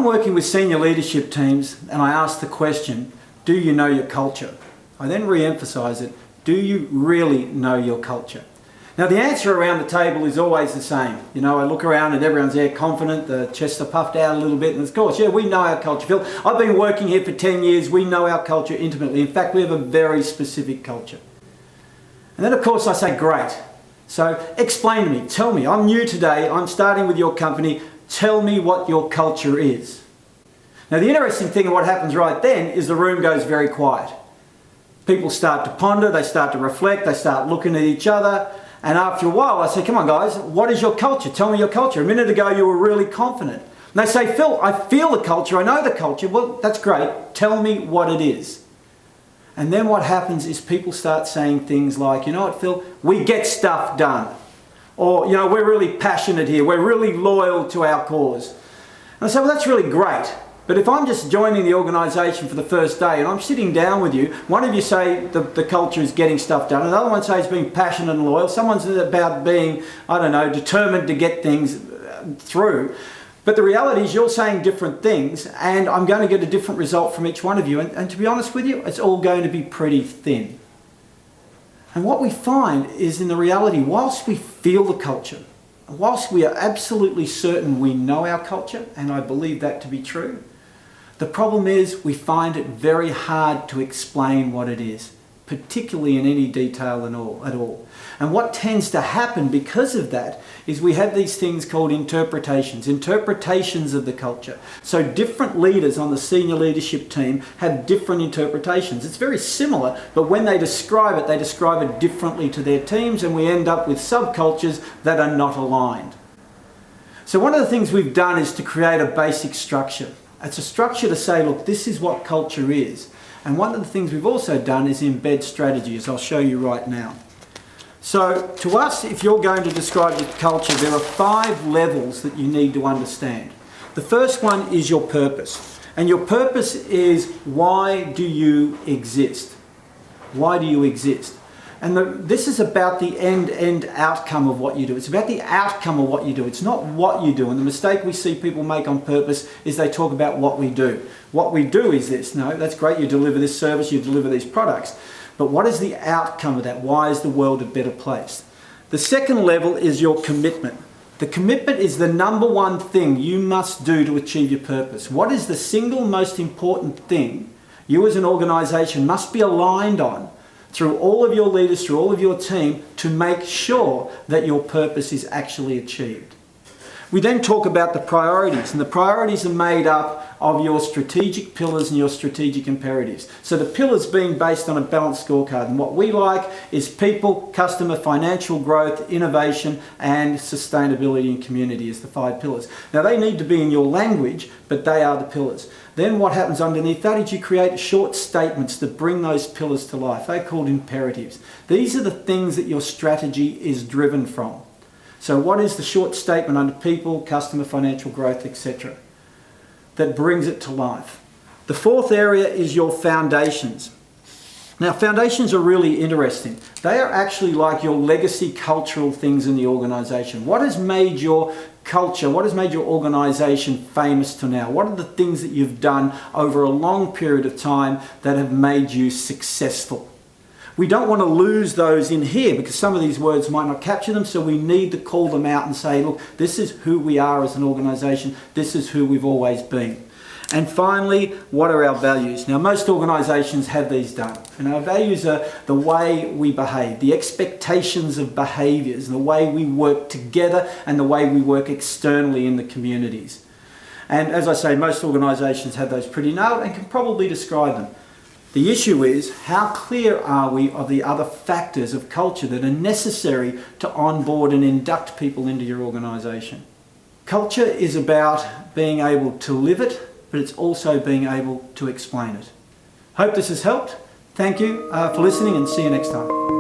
working with senior leadership teams and I ask the question, do you know your culture? I then re-emphasize it, do you really know your culture? Now the answer around the table is always the same. You know, I look around and everyone's there confident, the chests are puffed out a little bit, and of course, yeah, we know our culture. Phil, I've been working here for 10 years, we know our culture intimately. In fact, we have a very specific culture. And then of course I say, great. So explain to me, tell me, I'm new today, I'm starting with your company, tell me what your culture is. Now the interesting thing of what happens right then is the room goes very quiet. People start to ponder, they start to reflect, they start looking at each other. And after a while, I say, come on guys, what is your culture? Tell me your culture. A minute ago, you were really confident. And they say, Phil, I feel the culture, I know the culture. Well, that's great. Tell me what it is. And then what happens is people start saying things like, you know what, Phil, we get stuff done. Or, you know, we're really passionate here. We're really loyal to our cause. And I say, well, that's really great. But if I'm just joining the organisation for the first day and I'm sitting down with you, one of you say the culture is getting stuff done, another one says being passionate and loyal, someone's about being, I don't know, determined to get things through. But the reality is you're saying different things and I'm going to get a different result from each one of you. And to be honest with you, it's all going to be pretty thin. And what we find is in the reality, whilst we feel the culture, whilst we are absolutely certain we know our culture, and I believe that to be true, the problem is we find it very hard to explain what it is, particularly in any detail at all. And what tends to happen because of that is we have these things called interpretations of the culture. So different leaders on the senior leadership team have different interpretations. It's very similar, but when they describe it differently to their teams, and we end up with subcultures that are not aligned. So one of the things we've done is to create a basic structure. It's a structure to say, look, this is what culture is. And one of the things we've also done is embed strategy, as I'll show you right now. So to us, if you're going to describe your culture, there are 5 levels that you need to understand. The first one is your purpose. And your purpose is, why do you exist? Why do you exist? And this is about the end outcome of what you do. It's about the outcome of what you do. It's not what you do. And the mistake we see people make on purpose is they talk about what we do. What we do is this. No, that's great. You deliver this service, you deliver these products. But what is the outcome of that? Why is the world a better place? The second level is your commitment. The commitment is the number one thing you must do to achieve your purpose. What is the single most important thing you as an organisation must be aligned on through all of your leaders, through all of your team, to make sure that your purpose is actually achieved? We then talk about the priorities, and the priorities are made up of your strategic pillars and your strategic imperatives. So the pillars being based on a balanced scorecard, and what we like is people, customer, financial growth, innovation, and sustainability and community as the 5 pillars. Now they need to be in your language, but they are the pillars. Then what happens underneath that is you create short statements that bring those pillars to life. They're called imperatives. These are the things that your strategy is driven from. So what is the short statement under people, customer, financial growth, etc., that brings it to life? The 4th area is your foundations. Now foundations are really interesting. They are actually like your legacy cultural things in the organisation. What has made your culture, what has made your organisation famous to now? What are the things that you've done over a long period of time that have made you successful? We don't want to lose those in here because some of these words might not capture them, so we need to call them out and say, look, this is who we are as an organisation, this is who we've always been. And finally, what are our values? Now, most organisations have these done. And our values are the way we behave, the expectations of behaviours, and the way we work together and the way we work externally in the communities. And as I say, most organisations have those pretty nailed and can probably describe them. The issue is, how clear are we of the other factors of culture that are necessary to onboard and induct people into your organisation? Culture is about being able to live it, but it's also being able to explain it. Hope this has helped. Thank you for listening, and see you next time.